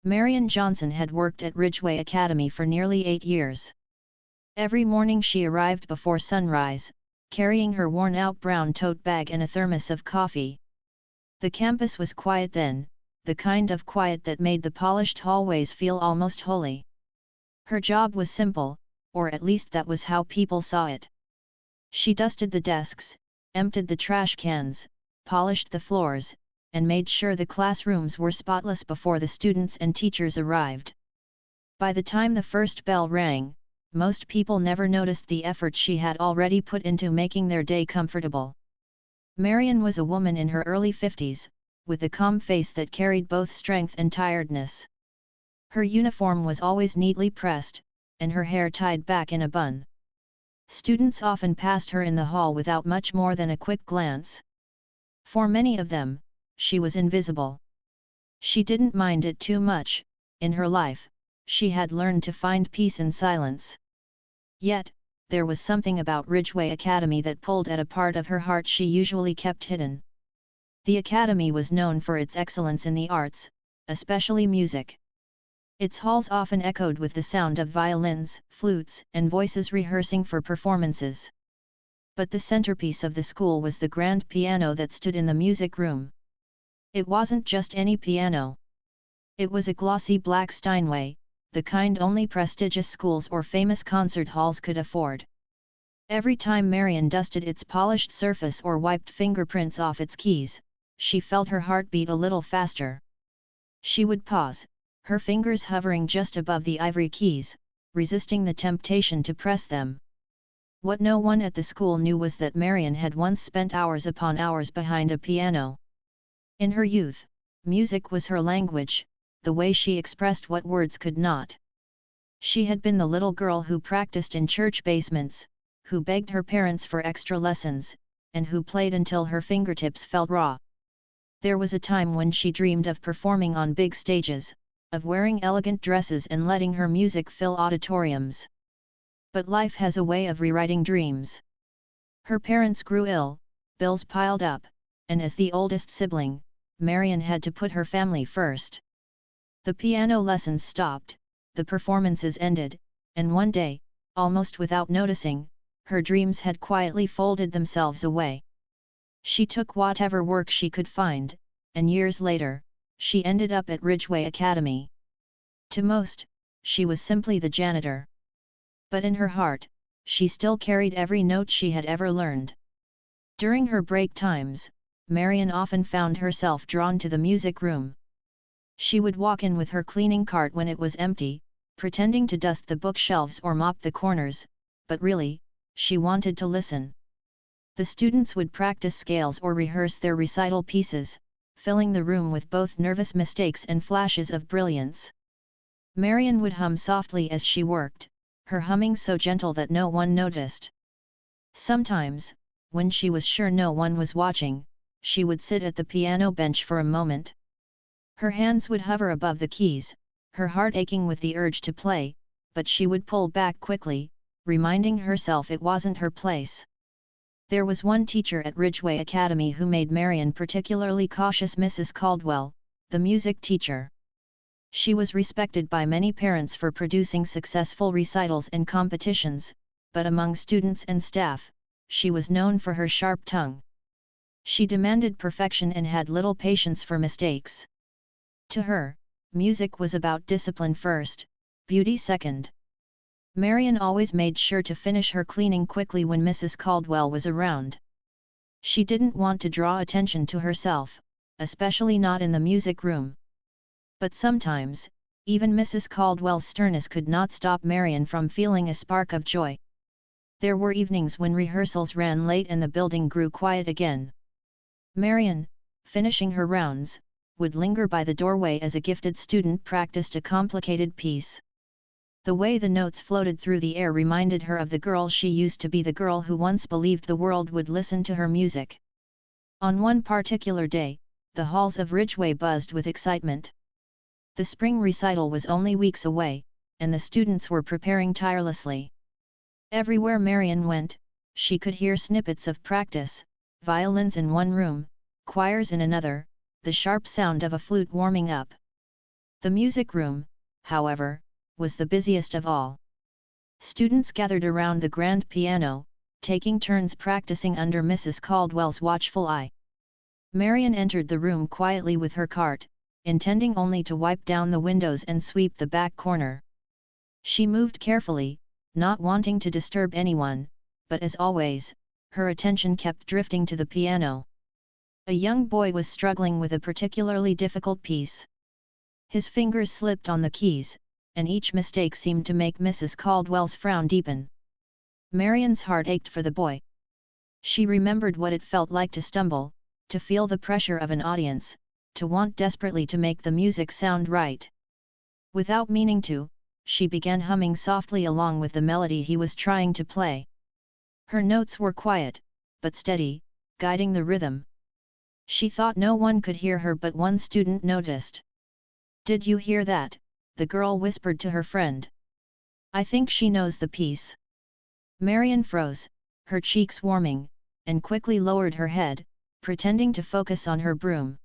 Marian Johnson had worked at Ridgeway Academy for nearly 8 years. Every morning she arrived before sunrise, carrying her worn-out brown tote bag and a thermos of coffee. The campus was quiet then, the kind of quiet that made the polished hallways feel almost holy. Her job was simple, or at least that was how people saw it. She dusted the desks, emptied the trash cans, polished the floors, and made sure the classrooms were spotless before the students and teachers arrived. By the time the first bell rang, most people never noticed the effort she had already put into making their day comfortable. Marian was a woman in her early 50s, with a calm face that carried both strength and tiredness. Her uniform was always neatly pressed, and her hair tied back in a bun. Students often passed her in the hall without much more than a quick glance. For many of them, she was invisible. She didn't mind it too much. In her life, she had learned to find peace in silence. Yet, there was something about Ridgeway Academy that pulled at a part of her heart she usually kept hidden. The academy was known for its excellence in the arts, especially music. Its halls often echoed with the sound of violins, flutes, and voices rehearsing for performances. But the centerpiece of the school was the grand piano that stood in the music room. It wasn't just any piano. It was a glossy black Steinway, the kind only prestigious schools or famous concert halls could afford. Every time Marian dusted its polished surface or wiped fingerprints off its keys, she felt her heart beat a little faster. She would pause, her fingers hovering just above the ivory keys, resisting the temptation to press them. What no one at the school knew was that Marian had once spent hours upon hours behind a piano. In her youth, music was her language, the way she expressed what words could not. She had been the little girl who practiced in church basements, who begged her parents for extra lessons, and who played until her fingertips felt raw. There was a time when she dreamed of performing on big stages, of wearing elegant dresses and letting her music fill auditoriums. But life has a way of rewriting dreams. Her parents grew ill, bills piled up, and as the oldest sibling, Marian had to put her family first. The piano lessons stopped, the performances ended, and one day, almost without noticing, her dreams had quietly folded themselves away. She took whatever work she could find, and years later, she ended up at Ridgeway Academy. To most, she was simply the janitor. But in her heart, she still carried every note she had ever learned. During her break times, Marian often found herself drawn to the music room. She would walk in with her cleaning cart when it was empty, pretending to dust the bookshelves or mop the corners, but really, she wanted to listen. The students would practice scales or rehearse their recital pieces, filling the room with both nervous mistakes and flashes of brilliance. Marian would hum softly as she worked, her humming so gentle that no one noticed. Sometimes, when she was sure no one was watching, she would sit at the piano bench for a moment. Her hands would hover above the keys, her heart aching with the urge to play, but she would pull back quickly, reminding herself it wasn't her place. There was one teacher at Ridgeway Academy who made Marian particularly cautious, Mrs. Caldwell, the music teacher. She was respected by many parents for producing successful recitals and competitions, but among students and staff, she was known for her sharp tongue. She demanded perfection and had little patience for mistakes. To her, music was about discipline first, beauty second. Marian always made sure to finish her cleaning quickly when Mrs. Caldwell was around. She didn't want to draw attention to herself, especially not in the music room. But sometimes, even Mrs. Caldwell's sternness could not stop Marian from feeling a spark of joy. There were evenings when rehearsals ran late and the building grew quiet again. Marian, finishing her rounds, would linger by the doorway as a gifted student practiced a complicated piece. The way the notes floated through the air reminded her of the girl she used to be, the girl who once believed the world would listen to her music. On one particular day, the halls of Ridgeway buzzed with excitement. The spring recital was only weeks away, and the students were preparing tirelessly. Everywhere Marian went, she could hear snippets of practice, violins in one room, choirs in another, the sharp sound of a flute warming up. The music room, however, was the busiest of all. Students gathered around the grand piano, taking turns practicing under Mrs. Caldwell's watchful eye. Marian entered the room quietly with her cart, intending only to wipe down the windows and sweep the back corner. She moved carefully, not wanting to disturb anyone, but as always, her attention kept drifting to the piano. A young boy was struggling with a particularly difficult piece. His fingers slipped on the keys, and each mistake seemed to make Mrs. Caldwell's frown deepen. Marian's heart ached for the boy. She remembered what it felt like to stumble, to feel the pressure of an audience, to want desperately to make the music sound right. Without meaning to, she began humming softly along with the melody he was trying to play. Her notes were quiet, but steady, guiding the rhythm. She thought no one could hear her, but one student noticed. "Did you hear that?" the girl whispered to her friend. "I think she knows the piece." Marian froze, her cheeks warming, and quickly lowered her head, pretending to focus on her broom.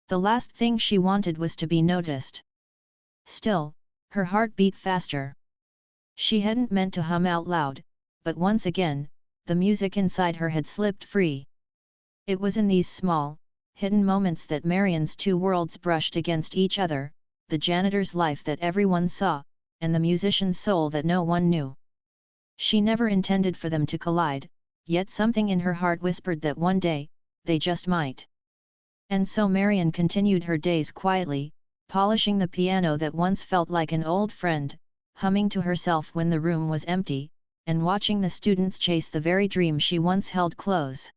The last thing she wanted was to be noticed. Still, her heart beat faster. She hadn't meant to hum out loud, but once again, the music inside her had slipped free. It was in these small, hidden moments that Marian's two worlds brushed against each other, the janitor's life that everyone saw, and the musician's soul that no one knew. She never intended for them to collide, yet something in her heart whispered that one day, they just might. And so Marian continued her days quietly, polishing the piano that once felt like an old friend, humming to herself when the room was empty, and watching the students chase the very dream she once held close.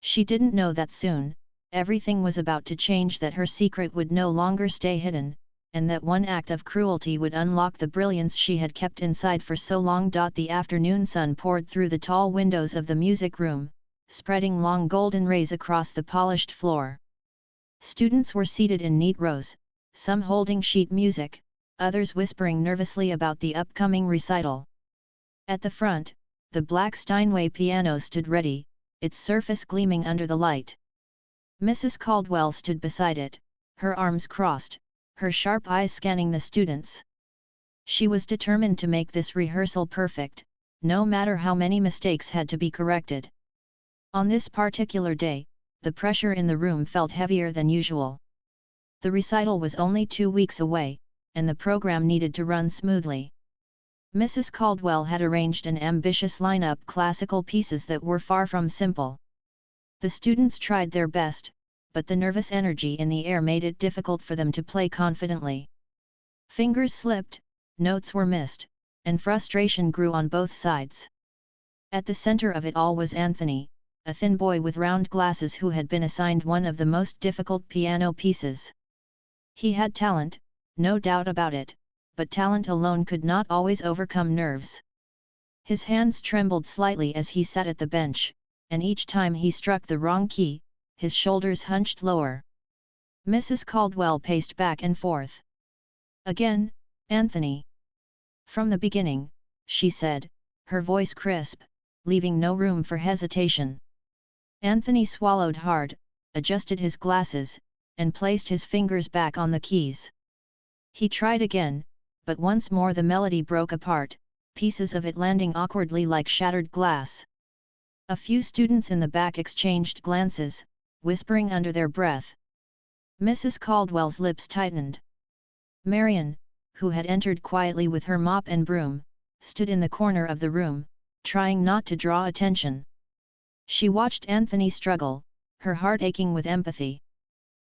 She didn't know that soon, everything was about to change, that her secret would no longer stay hidden, and that one act of cruelty would unlock the brilliance she had kept inside for so long. The afternoon sun poured through the tall windows of the music room, spreading long golden rays across the polished floor. Students were seated in neat rows, some holding sheet music, others whispering nervously about the upcoming recital. At the front, the black Steinway piano stood ready, its surface gleaming under the light. Mrs. Caldwell stood beside it, her arms crossed, her sharp eyes scanning the students. She was determined to make this rehearsal perfect, no matter how many mistakes had to be corrected. On this particular day, the pressure in the room felt heavier than usual. The recital was only 2 weeks away, and the program needed to run smoothly. Mrs. Caldwell had arranged an ambitious lineup, classical pieces that were far from simple. The students tried their best, but the nervous energy in the air made it difficult for them to play confidently. Fingers slipped, notes were missed, and frustration grew on both sides. At the center of it all was Anthony, a thin boy with round glasses who had been assigned one of the most difficult piano pieces. He had talent, no doubt about it, but talent alone could not always overcome nerves. His hands trembled slightly as he sat at the bench, and each time he struck the wrong key, his shoulders hunched lower. Mrs. Caldwell paced back and forth. "Again, Anthony." "From the beginning," she said, her voice crisp, leaving no room for hesitation. Anthony swallowed hard, adjusted his glasses, and placed his fingers back on the keys. He tried again, but once more the melody broke apart, pieces of it landing awkwardly like shattered glass. A few students in the back exchanged glances, whispering under their breath. Mrs. Caldwell's lips tightened. Marian, who had entered quietly with her mop and broom, stood in the corner of the room, trying not to draw attention. She watched Anthony struggle, her heart aching with empathy.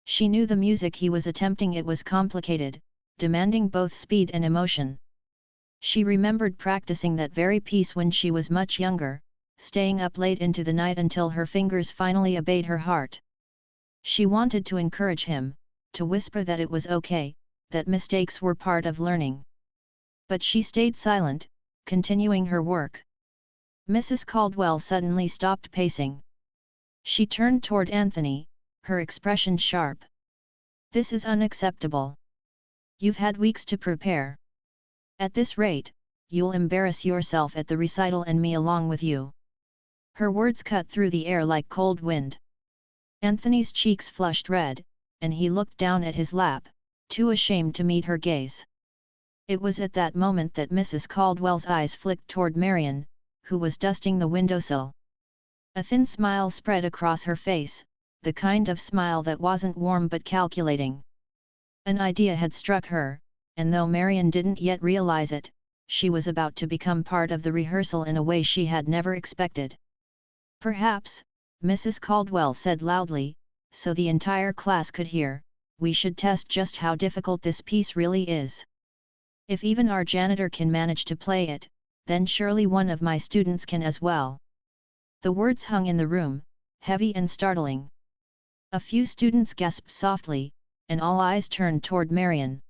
She knew the music he was attempting, it was complicated, demanding both speed and emotion. She remembered practicing that very piece when she was much younger, staying up late into the night until her fingers finally obeyed her heart. She wanted to encourage him, to whisper that it was okay, that mistakes were part of learning. But she stayed silent, continuing her work. Mrs. Caldwell suddenly stopped pacing. She turned toward Anthony, her expression sharp. "This is unacceptable. You've had weeks to prepare. At this rate, you'll embarrass yourself at the recital and me along with you." Her words cut through the air like cold wind. Anthony's cheeks flushed red, and he looked down at his lap, too ashamed to meet her gaze. It was at that moment that Mrs. Caldwell's eyes flicked toward Marian, who was dusting the windowsill. A thin smile spread across her face, the kind of smile that wasn't warm but calculating. An idea had struck her, and though Marian didn't yet realize it, she was about to become part of the rehearsal in a way she had never expected. "Perhaps," Mrs. Caldwell said loudly, so the entire class could hear, "we should test just how difficult this piece really is. If even our janitor can manage to play it, then surely one of my students can as well." The words hung in the room, heavy and startling. A few students gasped softly, and all eyes turned toward Marian.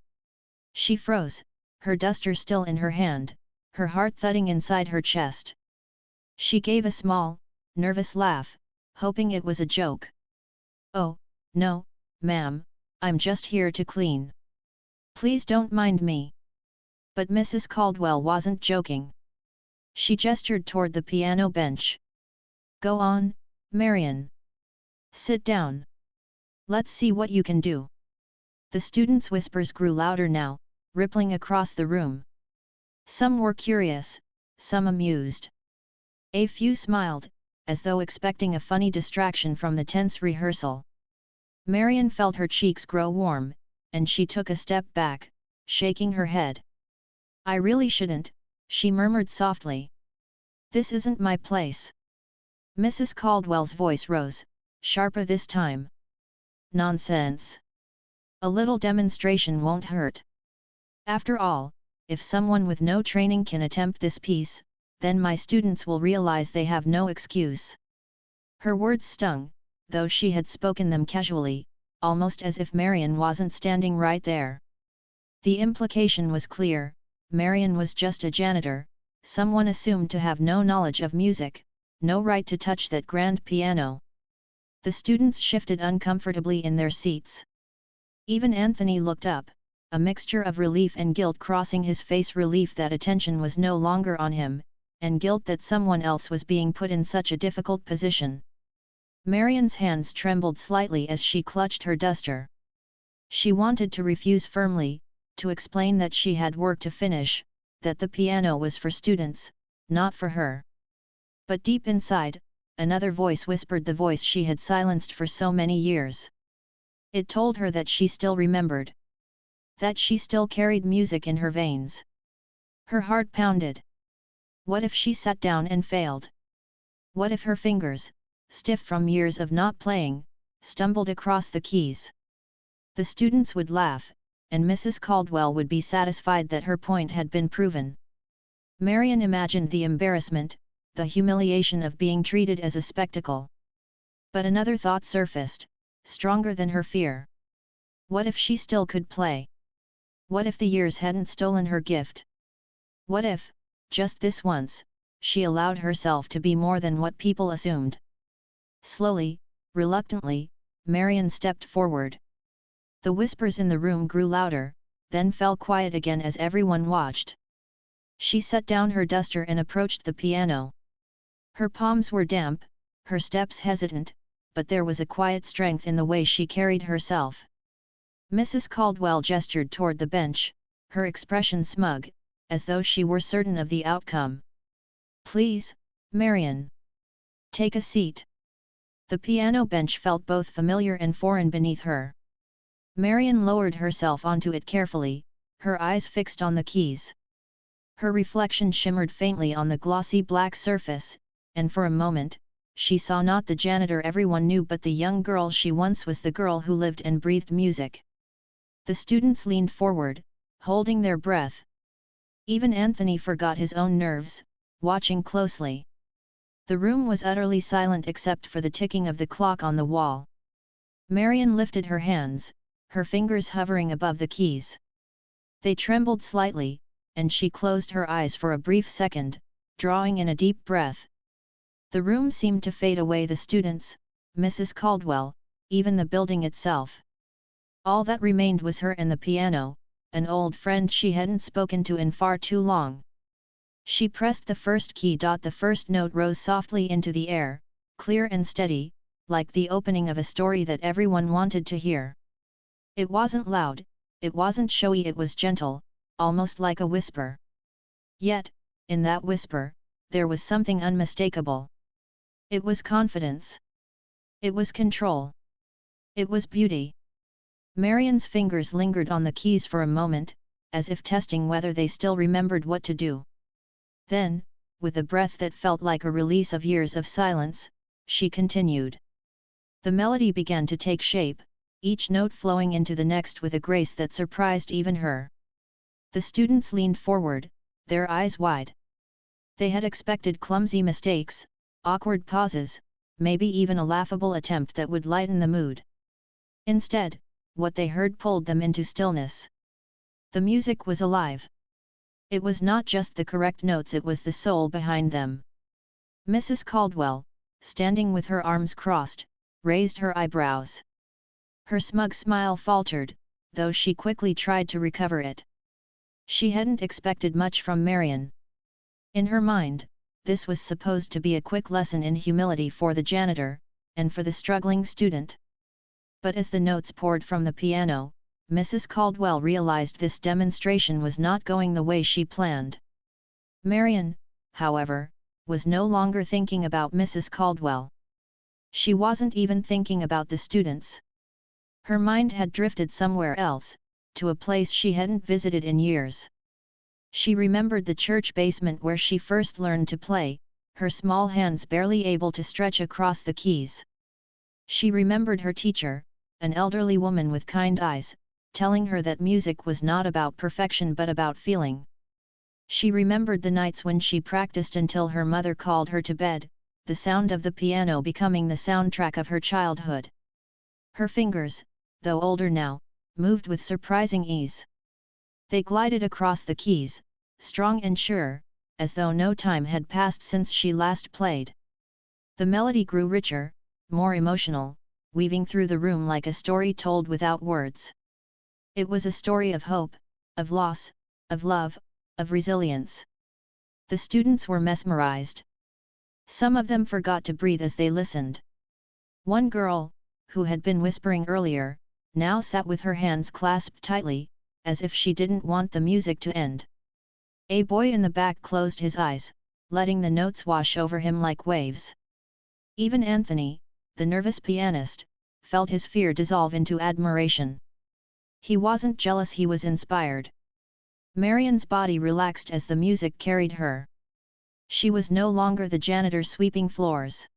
She froze, her duster still in her hand, her heart thudding inside her chest. She gave a small, nervous laugh, hoping it was a joke. "Oh, no, ma'am, I'm just here to clean. Please don't mind me." But Mrs. Caldwell wasn't joking. She gestured toward the piano bench. "Go on, Marian. Sit down. Let's see what you can do." The students' whispers grew louder now, rippling across the room. Some were curious, some amused. A few smiled, as though expecting a funny distraction from the tense rehearsal. Marian felt her cheeks grow warm, and she took a step back, shaking her head. "I really shouldn't," she murmured softly. "This isn't my place." Mrs. Caldwell's voice rose, sharper this time. "Nonsense. A little demonstration won't hurt. After all, if someone with no training can attempt this piece, then my students will realize they have no excuse." Her words stung, though she had spoken them casually, almost as if Marian wasn't standing right there. The implication was clear: Marian was just a janitor, someone assumed to have no knowledge of music, no right to touch that grand piano. The students shifted uncomfortably in their seats. Even Anthony looked up, a mixture of relief and guilt crossing his face, relief that attention was no longer on him, and guilt that someone else was being put in such a difficult position. Marian's hands trembled slightly as she clutched her duster. She wanted to refuse firmly, to explain that she had work to finish, that the piano was for students, not for her. But deep inside, another voice whispered, the voice she had silenced for so many years. It told her that she still remembered. That she still carried music in her veins. Her heart pounded. What if she sat down and failed? What if her fingers, stiff from years of not playing, stumbled across the keys? The students would laugh, and Mrs. Caldwell would be satisfied that her point had been proven. Marian imagined the embarrassment, the humiliation of being treated as a spectacle. But another thought surfaced, stronger than her fear. What if she still could play? What if the years hadn't stolen her gift? What if, just this once, she allowed herself to be more than what people assumed? Slowly, reluctantly, Marian stepped forward. The whispers in the room grew louder, then fell quiet again as everyone watched. She set down her duster and approached the piano. Her palms were damp, her steps hesitant, but there was a quiet strength in the way she carried herself. Mrs. Caldwell gestured toward the bench, her expression smug, as though she were certain of the outcome. "Please, Marian. Take a seat." The piano bench felt both familiar and foreign beneath her. Marian lowered herself onto it carefully, her eyes fixed on the keys. Her reflection shimmered faintly on the glossy black surface, and for a moment, she saw not the janitor everyone knew but the young girl she once was, the girl who lived and breathed music. The students leaned forward, holding their breath. Even Anthony forgot his own nerves, watching closely. The room was utterly silent except for the ticking of the clock on the wall. Marian lifted her hands, her fingers hovering above the keys. They trembled slightly, and she closed her eyes for a brief second, drawing in a deep breath. The room seemed to fade away, the students, Mrs. Caldwell, even the building itself. All that remained was her and the piano, an old friend she hadn't spoken to in far too long. She pressed the first key. The first note rose softly into the air, clear and steady, like the opening of a story that everyone wanted to hear. It wasn't loud, It wasn't showy, it was gentle, almost like a whisper. Yet, in that whisper, there was something unmistakable. It was confidence. It was control. It was beauty. Marian's fingers lingered on the keys for a moment, as if testing whether they still remembered what to do. Then, with a breath that felt like a release of years of silence, she continued. The melody began to take shape, each note flowing into the next with a grace that surprised even her. The students leaned forward, their eyes wide. They had expected clumsy mistakes, awkward pauses, maybe even a laughable attempt that would lighten the mood. Instead, what they heard pulled them into stillness. The music was alive. It was not just the correct notes, it was the soul behind them. Mrs. Caldwell, standing with her arms crossed, raised her eyebrows. Her smug smile faltered, though she quickly tried to recover it. She hadn't expected much from Marian. In her mind, this was supposed to be a quick lesson in humility for the janitor, and for the struggling student. But as the notes poured from the piano, Mrs. Caldwell realized this demonstration was not going the way she planned. Marian, however, was no longer thinking about Mrs. Caldwell. She wasn't even thinking about the students. Her mind had drifted somewhere else, to a place she hadn't visited in years. She remembered the church basement where she first learned to play, her small hands barely able to stretch across the keys. She remembered her teacher, an elderly woman with kind eyes, telling her that music was not about perfection but about feeling. She remembered the nights when she practiced until her mother called her to bed, the sound of the piano becoming the soundtrack of her childhood. Her fingers, though older now, moved with surprising ease. They glided across the keys, strong and sure, as though no time had passed since she last played. The melody grew richer, more emotional, weaving through the room like a story told without words. It was a story of hope, of loss, of love, of resilience. The students were mesmerized. Some of them forgot to breathe as they listened. One girl, who had been whispering earlier, now sat with her hands clasped tightly, as if she didn't want the music to end. A boy in the back closed his eyes, letting the notes wash over him like waves. Even Anthony, the nervous pianist, felt his fear dissolve into admiration. He wasn't jealous, he was inspired. Marian's body relaxed as the music carried her. She was no longer the janitor sweeping floors.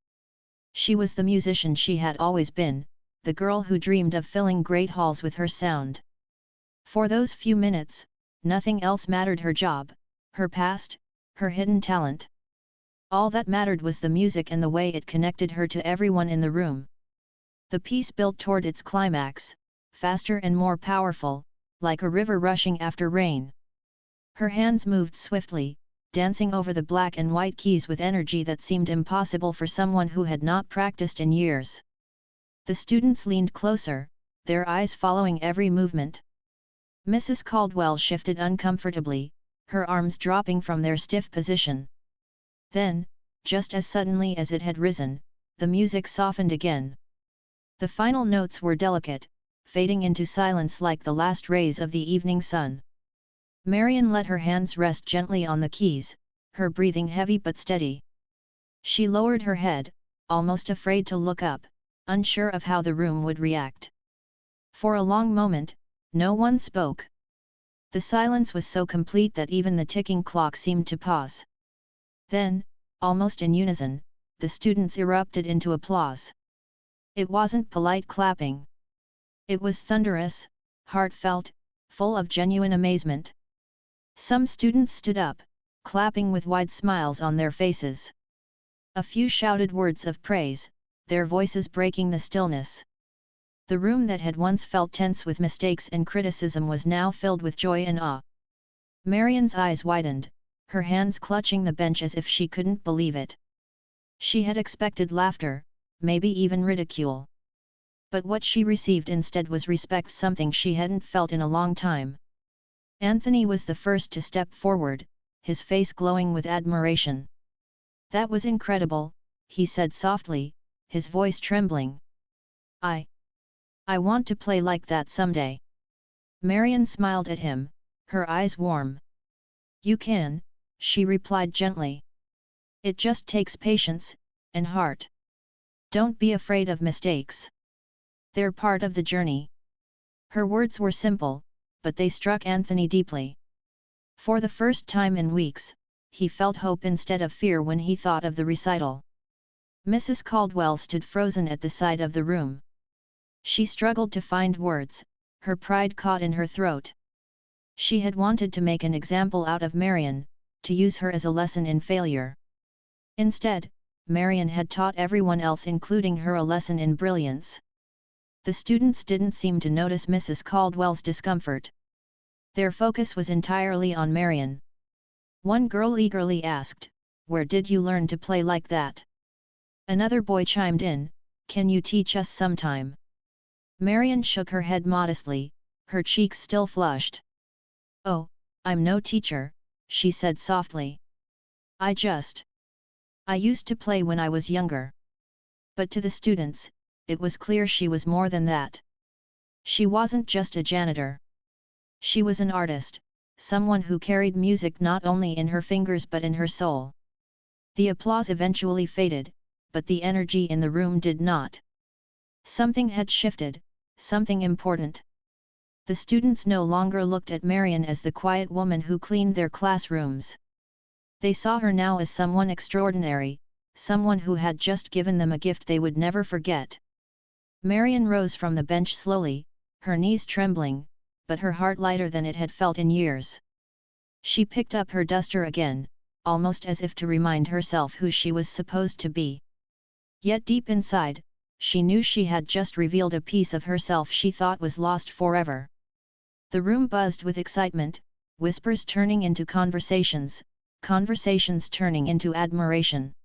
She was the musician she had always been, the girl who dreamed of filling great halls with her sound. For those few minutes, nothing else mattered: her job, her past, her hidden talent. All that mattered was the music and the way it connected her to everyone in the room. The piece built toward its climax, faster and more powerful, like a river rushing after rain. Her hands moved swiftly, dancing over the black and white keys with energy that seemed impossible for someone who had not practiced in years. The students leaned closer, their eyes following every movement. Mrs. Caldwell shifted uncomfortably, her arms dropping from their stiff position. Then, just as suddenly as it had risen, the music softened again. The final notes were delicate, fading into silence like the last rays of the evening sun. Marian let her hands rest gently on the keys, her breathing heavy but steady. She lowered her head, almost afraid to look up, unsure of how the room would react. For a long moment, no one spoke. The silence was so complete that even the ticking clock seemed to pause. Then, almost in unison, the students erupted into applause. It wasn't polite clapping. It was thunderous, heartfelt, full of genuine amazement. Some students stood up, clapping with wide smiles on their faces. A few shouted words of praise, their voices breaking the stillness. The room that had once felt tense with mistakes and criticism was now filled with joy and awe. Marian's eyes widened, her hands clutching the bench as if she couldn't believe it. She had expected laughter, maybe even ridicule. But what she received instead was respect, something she hadn't felt in a long time. Anthony was the first to step forward, his face glowing with admiration. "That was incredible," he said softly, his voice trembling. I want to play like that someday." Marian smiled at him, her eyes warm. You can, she replied gently. It just takes patience, and heart. Don't be afraid of mistakes. They're part of the journey. Her words were simple, but they struck Anthony deeply. For the first time in weeks, he felt hope instead of fear when he thought of the recital. Mrs. Caldwell stood frozen at the side of the room. She struggled to find words, her pride caught in her throat. She had wanted to make an example out of Marian, to use her as a lesson in failure. Instead, Marian had taught everyone else including her a lesson in brilliance. The students didn't seem to notice Mrs. Caldwell's discomfort. Their focus was entirely on Marian. One girl eagerly asked, "Where did you learn to play like that?" Another boy chimed in, "Can you teach us sometime?" Marian shook her head modestly, her cheeks still flushed. "Oh, I'm no teacher," she said softly. I used to play when I was younger." But to the students, it was clear she was more than that. She wasn't just a janitor. She was an artist, someone who carried music not only in her fingers but in her soul. The applause eventually faded, but the energy in the room did not. Something had shifted, something important. The students no longer looked at Marian as the quiet woman who cleaned their classrooms. They saw her now as someone extraordinary, someone who had just given them a gift they would never forget. Marian rose from the bench slowly, her knees trembling, but her heart lighter than it had felt in years. She picked up her duster again, almost as if to remind herself who she was supposed to be. Yet deep inside, she knew she had just revealed a piece of herself she thought was lost forever. The room buzzed with excitement, whispers turning into conversations, conversations turning into admiration.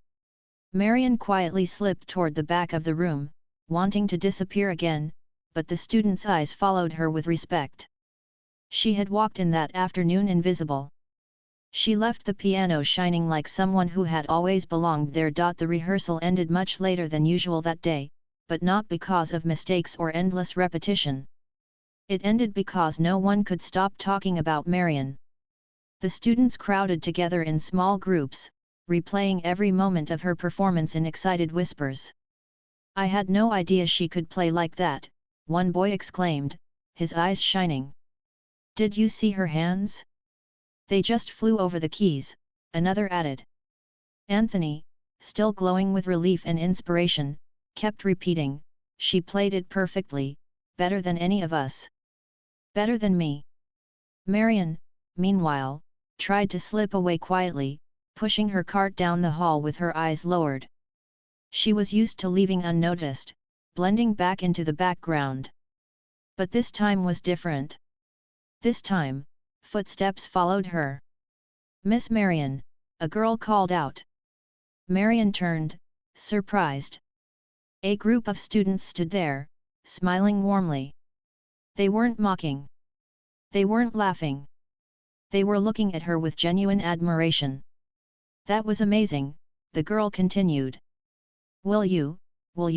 Marian quietly slipped toward the back of the room, wanting to disappear again, but the students' eyes followed her with respect. She had walked in that afternoon invisible. She left the piano shining like someone who had always belonged there. The rehearsal ended much later than usual that day, but not because of mistakes or endless repetition. It ended because no one could stop talking about Marian. The students crowded together in small groups, replaying every moment of her performance in excited whispers. "I had no idea she could play like that," one boy exclaimed, his eyes shining. "Did you see her hands? They just flew over the keys," another added. Anthony, still glowing with relief and inspiration, kept repeating, "She played it perfectly, better than any of us. Better than me." Marian, meanwhile, tried to slip away quietly, pushing her cart down the hall with her eyes lowered. She was used to leaving unnoticed, blending back into the background. But this time was different. This time, footsteps followed her. "Miss Marian," a girl called out. Marian turned, surprised. A group of students stood there, smiling warmly. They weren't mocking. They weren't laughing. They were looking at her with genuine admiration. "That was amazing," the girl continued. Will you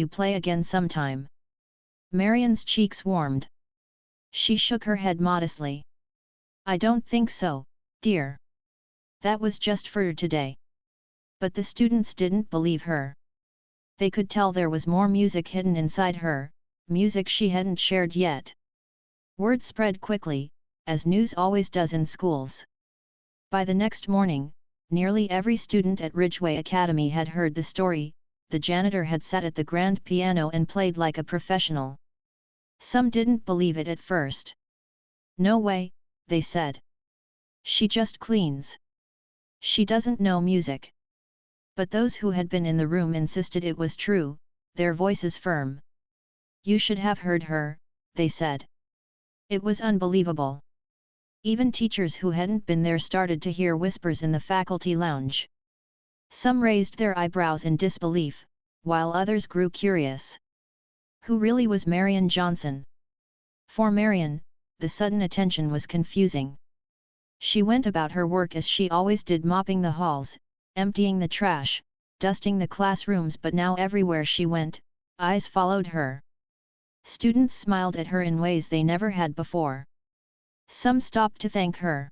play again sometime?" Marian's cheeks warmed. She shook her head modestly. "I don't think so, dear. That was just for today." But the students didn't believe her. They could tell there was more music hidden inside her, music she hadn't shared yet. Word spread quickly, as news always does in schools. By the next morning, nearly every student at Ridgeway Academy had heard the story. The janitor had sat at the grand piano and played like a professional. Some didn't believe it at first. "No way," they said. "She just cleans. She doesn't know music." But those who had been in the room insisted it was true, their voices firm. "You should have heard her," they said. It was unbelievable. Even teachers who hadn't been there started to hear whispers in the faculty lounge. Some raised their eyebrows in disbelief, while others grew curious. Who really was Marian Johnson? For Marian, the sudden attention was confusing. She went about her work as she always did, mopping the halls, emptying the trash, dusting the classrooms, but now everywhere she went, eyes followed her. Students smiled at her in ways they never had before. Some stopped to thank her.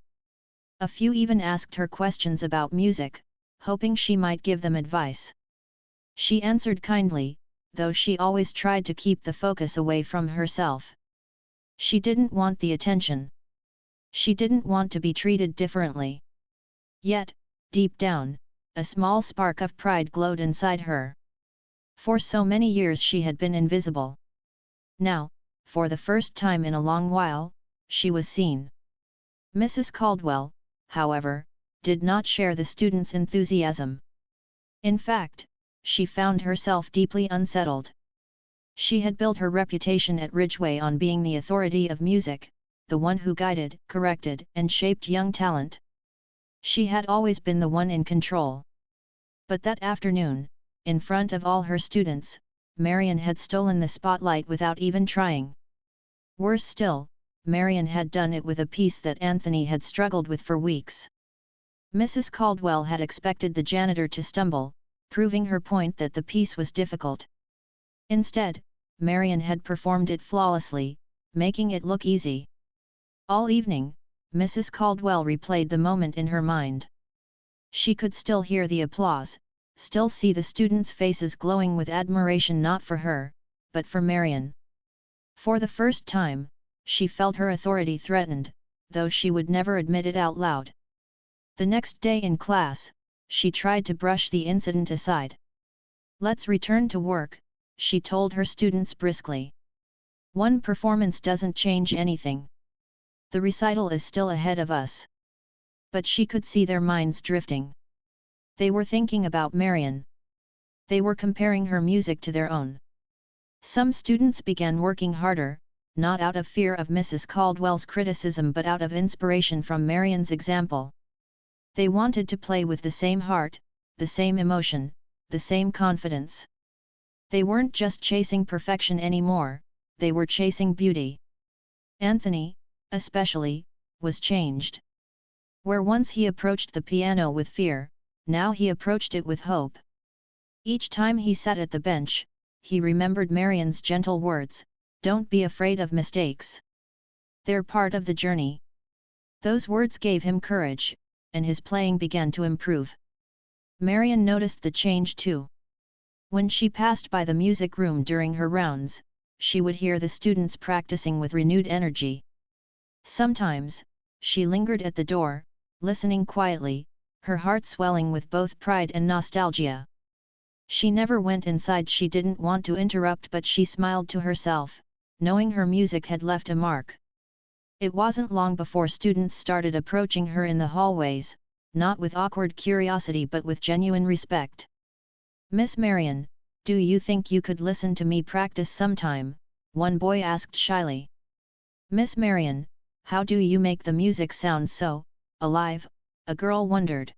A few even asked her questions about music, hoping she might give them advice. She answered kindly, though she always tried to keep the focus away from herself. She didn't want the attention. She didn't want to be treated differently. Yet, deep down, a small spark of pride glowed inside her. For so many years she had been invisible. Now, for the first time in a long while, she was seen. Mrs. Caldwell, however, did not share the students' enthusiasm. In fact, she found herself deeply unsettled. She had built her reputation at Ridgeway on being the authority of music, the one who guided, corrected, and shaped young talent. She had always been the one in control. But that afternoon, in front of all her students, Marian had stolen the spotlight without even trying. Worse still, Marian had done it with a piece that Anthony had struggled with for weeks. Mrs. Caldwell had expected the janitor to stumble, proving her point that the piece was difficult. Instead, Marian had performed it flawlessly, making it look easy. All evening, Mrs. Caldwell replayed the moment in her mind. She could still hear the applause, still see the students' faces glowing with admiration not for her, but for Marian. For the first time, she felt her authority threatened, though she would never admit it out loud. The next day in class, she tried to brush the incident aside. "Let's return to work," she told her students briskly. "One performance doesn't change anything. The recital is still ahead of us." But she could see their minds drifting. They were thinking about Marian. They were comparing her music to their own. Some students began working harder, not out of fear of Mrs. Caldwell's criticism but out of inspiration from Marian's example. They wanted to play with the same heart, the same emotion, the same confidence. They weren't just chasing perfection anymore, they were chasing beauty. Anthony, especially, was changed. Where once he approached the piano with fear, now he approached it with hope. Each time he sat at the bench, he remembered Marian's gentle words, "Don't be afraid of mistakes. They're part of the journey." Those words gave him courage, and his playing began to improve. Marian noticed the change too. When she passed by the music room during her rounds, she would hear the students practicing with renewed energy. Sometimes, she lingered at the door, listening quietly, her heart swelling with both pride and nostalgia. She never went inside. She didn't want to interrupt, but she smiled to herself, knowing her music had left a mark. It wasn't long before students started approaching her in the hallways, not with awkward curiosity but with genuine respect. "Miss Marian, do you think you could listen to me practice sometime?" one boy asked shyly. "Miss Marian, how do you make the music sound so alive?" a girl wondered.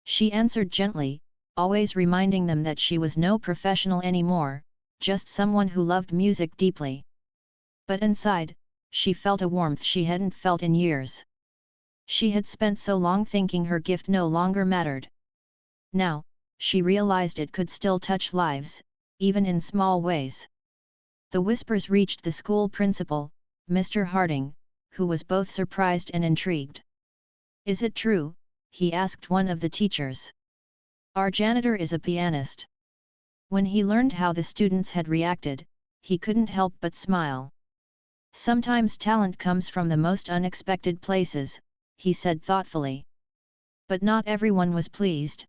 She answered gently, always reminding them that she was no professional anymore, just someone who loved music deeply. But inside, she felt a warmth she hadn't felt in years. She had spent so long thinking her gift no longer mattered. Now, she realized it could still touch lives, even in small ways. The whispers reached the school principal, Mr. Harding, who was both surprised and intrigued. "Is it true?" he asked one of the teachers. "Our janitor is a pianist." When he learned how the students had reacted, he couldn't help but smile. "Sometimes talent comes from the most unexpected places," he said thoughtfully. But not everyone was pleased.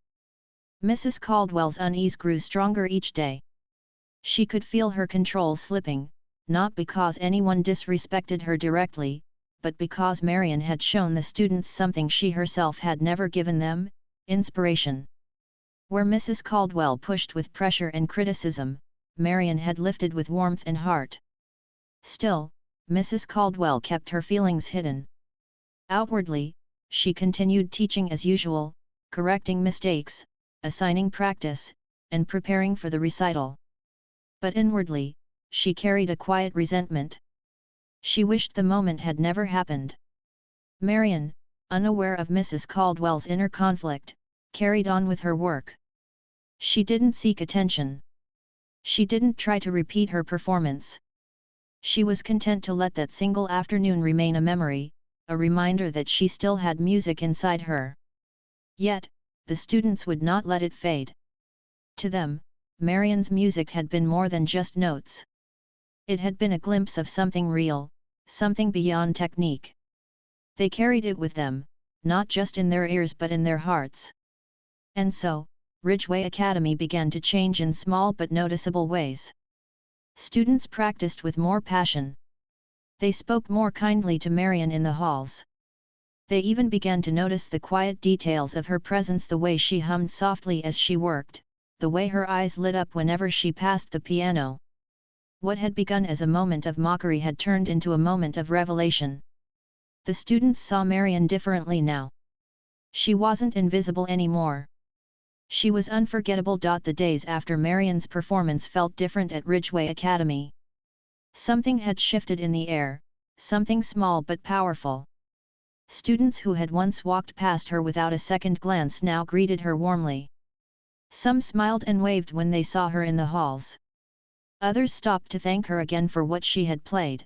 Mrs. Caldwell's unease grew stronger each day. She could feel her control slipping, not because anyone disrespected her directly, but because Marian had shown the students something she herself had never given them: inspiration. Where Mrs. Caldwell pushed with pressure and criticism, Marian had lifted with warmth and heart. Still, Mrs. Caldwell kept her feelings hidden. Outwardly, she continued teaching as usual, correcting mistakes, assigning practice, and preparing for the recital. But inwardly, she carried a quiet resentment. She wished the moment had never happened. Marian, unaware of Mrs. Caldwell's inner conflict, carried on with her work. She didn't seek attention. She didn't try to repeat her performance. She was content to let that single afternoon remain a memory, a reminder that she still had music inside her. Yet, the students would not let it fade. To them, Marian's music had been more than just notes. It had been a glimpse of something real, something beyond technique. They carried it with them, not just in their ears but in their hearts. And so, Ridgeway Academy began to change in small but noticeable ways. Students practiced with more passion. They spoke more kindly to Marian in the halls. They even began to notice the quiet details of her presence, the way she hummed softly as she worked, the way her eyes lit up whenever she passed the piano. What had begun as a moment of mockery had turned into a moment of revelation. The students saw Marian differently now. She wasn't invisible anymore. She was unforgettable. The days after Marian's performance felt different at Ridgeway Academy. Something had shifted in the air, something small but powerful. Students who had once walked past her without a second glance now greeted her warmly. Some smiled and waved when they saw her in the halls. Others stopped to thank her again for what she had played.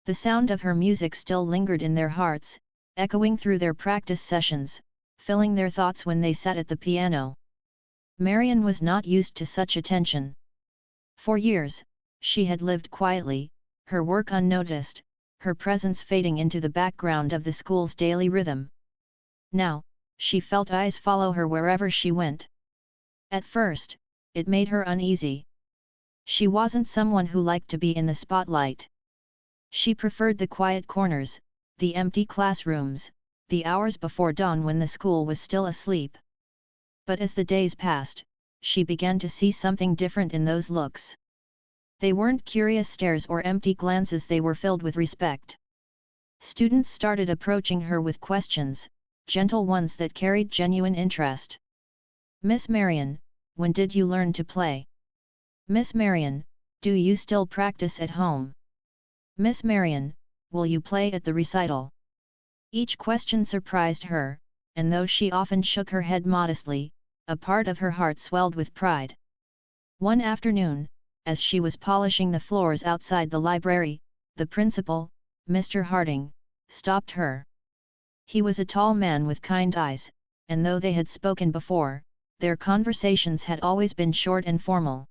The sound of her music still lingered in their hearts, echoing through their practice sessions, filling their thoughts when they sat at the piano. Marian was not used to such attention. For years, she had lived quietly, her work unnoticed, her presence fading into the background of the school's daily rhythm. Now, she felt eyes follow her wherever she went. At first, it made her uneasy. She wasn't someone who liked to be in the spotlight. She preferred the quiet corners, the empty classrooms, the hours before dawn when the school was still asleep. But as the days passed, she began to see something different in those looks. They weren't curious stares or empty glances, they were filled with respect. Students started approaching her with questions, gentle ones that carried genuine interest. "Miss Marian, when did you learn to play? Miss Marian, do you still practice at home? Miss Marian, will you play at the recital?" Each question surprised her, and though she often shook her head modestly, a part of her heart swelled with pride. One afternoon, as she was polishing the floors outside the library, the principal, Mr. Harding, stopped her. He was a tall man with kind eyes, and though they had spoken before, their conversations had always been short and formal.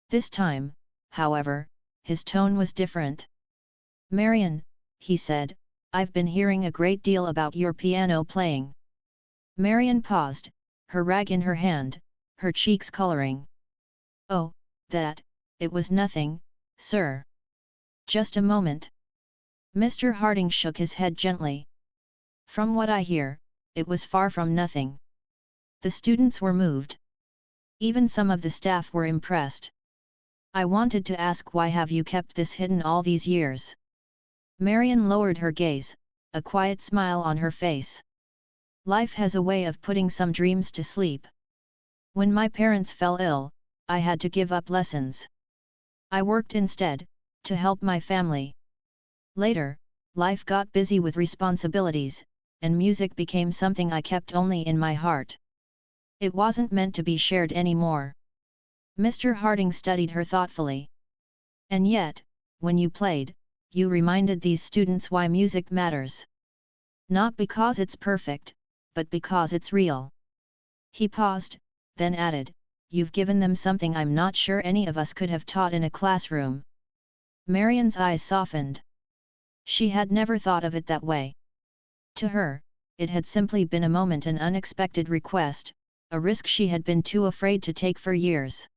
This time, however, his tone was different. "Marian," he said, "I've been hearing a great deal about your piano playing." Marian paused, her rag in her hand, her cheeks coloring. "Oh, that, it was nothing, sir. Just a moment." Mr. Harding shook his head gently. "From what I hear, it was far from nothing." The students were moved. Even some of the staff were impressed. "I wanted to ask, why have you kept this hidden all these years?" Marian lowered her gaze, a quiet smile on her face. "Life has a way of putting some dreams to sleep. When my parents fell ill, I had to give up lessons. I worked instead, to help my family. Later, life got busy with responsibilities, and music became something I kept only in my heart. It wasn't meant to be shared anymore." Mr. Harding studied her thoughtfully. "And yet, when you played, you reminded these students why music matters. Not because it's perfect, but because it's real." He paused, then added, "You've given them something I'm not sure any of us could have taught in a classroom." Marian's eyes softened. She had never thought of it that way. To her, it had simply been a moment, an unexpected request, a risk she had been too afraid to take for years.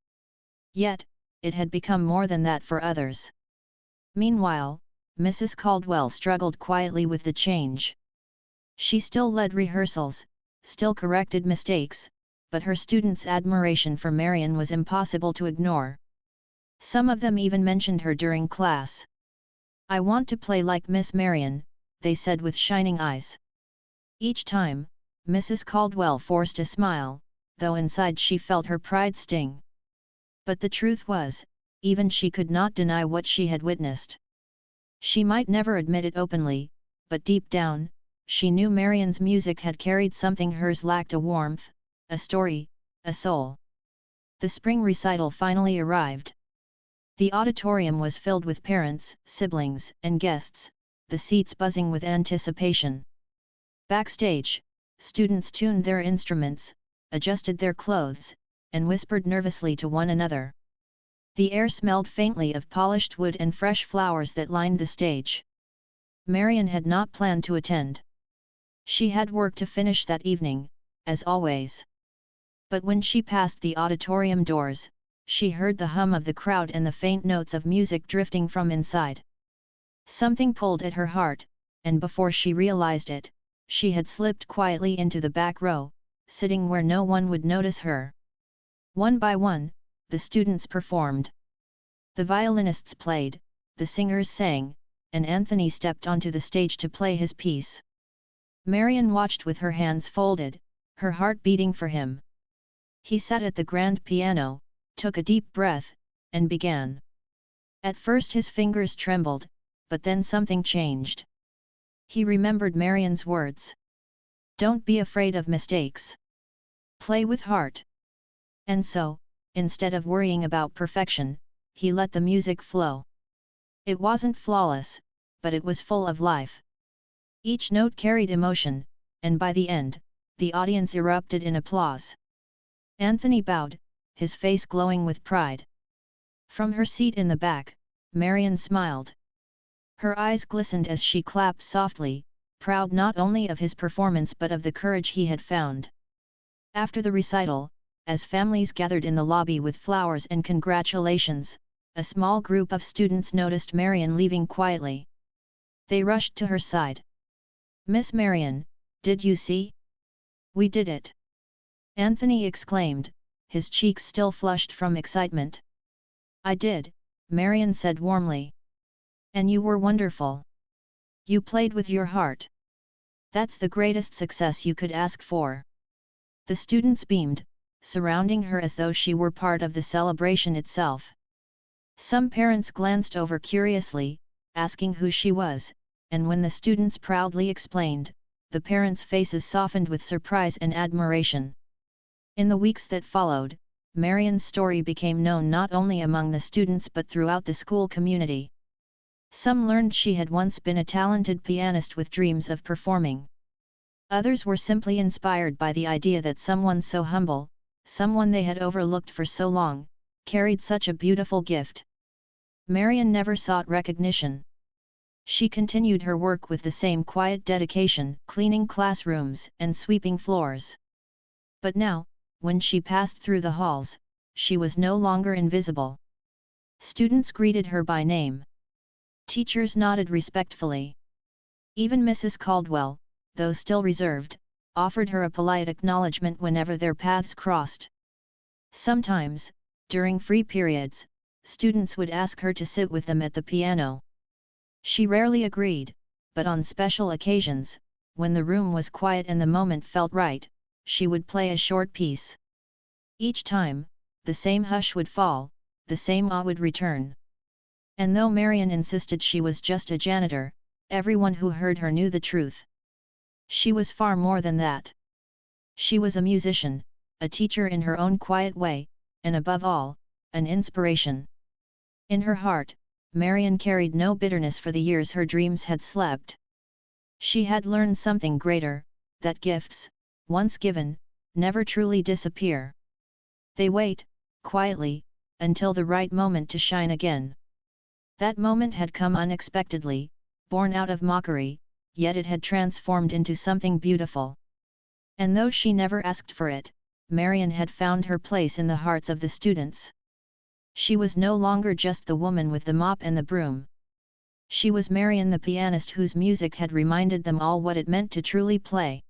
Yet, it had become more than that for others. Meanwhile, Mrs. Caldwell struggled quietly with the change. She still led rehearsals, still corrected mistakes, but her students' admiration for Marian was impossible to ignore. Some of them even mentioned her during class. "I want to play like Miss Marian," they said with shining eyes. Each time, Mrs. Caldwell forced a smile, though inside she felt her pride sting. But the truth was, even she could not deny what she had witnessed. She might never admit it openly, but deep down, she knew Marian's music had carried something hers lacked: a warmth, a story, a soul. The spring recital finally arrived. The auditorium was filled with parents, siblings, and guests, the seats buzzing with anticipation. Backstage, students tuned their instruments, adjusted their clothes, and whispered nervously to one another. The air smelled faintly of polished wood and fresh flowers that lined the stage. Marian had not planned to attend. She had work to finish that evening, as always. But when she passed the auditorium doors, she heard the hum of the crowd and the faint notes of music drifting from inside. Something pulled at her heart, and before she realized it, she had slipped quietly into the back row, sitting where no one would notice her. One by one, the students performed. The violinists played, the singers sang, and Anthony stepped onto the stage to play his piece. Marian watched with her hands folded, her heart beating for him. He sat at the grand piano, took a deep breath, and began. At first his fingers trembled, but then something changed. He remembered Marian's words. "Don't be afraid of mistakes. Play with heart." And so, instead of worrying about perfection, he let the music flow. It wasn't flawless, but it was full of life. Each note carried emotion, and by the end, the audience erupted in applause. Anthony bowed, his face glowing with pride. From her seat in the back, Marian smiled. Her eyes glistened as she clapped softly, proud not only of his performance but of the courage he had found. After the recital, as families gathered in the lobby with flowers and congratulations, a small group of students noticed Marian leaving quietly. They rushed to her side. "Miss Marian, did you see? We did it!" Anthony exclaimed, his cheeks still flushed from excitement. "I did," Marian said warmly. "And you were wonderful. You played with your heart. That's the greatest success you could ask for." The students beamed, surrounding her as though she were part of the celebration itself. Some parents glanced over curiously, asking who she was, and when the students proudly explained, the parents' faces softened with surprise and admiration. In the weeks that followed, Marian's story became known not only among the students but throughout the school community. Some learned she had once been a talented pianist with dreams of performing. Others were simply inspired by the idea that someone so humble, someone they had overlooked for so long, carried such a beautiful gift. Marian never sought recognition. She continued her work with the same quiet dedication, cleaning classrooms and sweeping floors. But now, when she passed through the halls, she was no longer invisible. Students greeted her by name. Teachers nodded respectfully. Even Mrs. Caldwell, though still reserved, offered her a polite acknowledgement whenever their paths crossed. Sometimes, during free periods, students would ask her to sit with them at the piano. She rarely agreed, but on special occasions, when the room was quiet and the moment felt right, she would play a short piece. Each time, the same hush would fall, the same awe would return. And though Marian insisted she was just a janitor, everyone who heard her knew the truth. She was far more than that. She was a musician, a teacher in her own quiet way, and above all, an inspiration. In her heart, Marian carried no bitterness for the years her dreams had slept. She had learned something greater, that gifts, once given, never truly disappear. They wait, quietly, until the right moment to shine again. That moment had come unexpectedly, born out of mockery, yet it had transformed into something beautiful. And though she never asked for it, Marian had found her place in the hearts of the students. She was no longer just the woman with the mop and the broom. She was Marian the pianist whose music had reminded them all what it meant to truly play.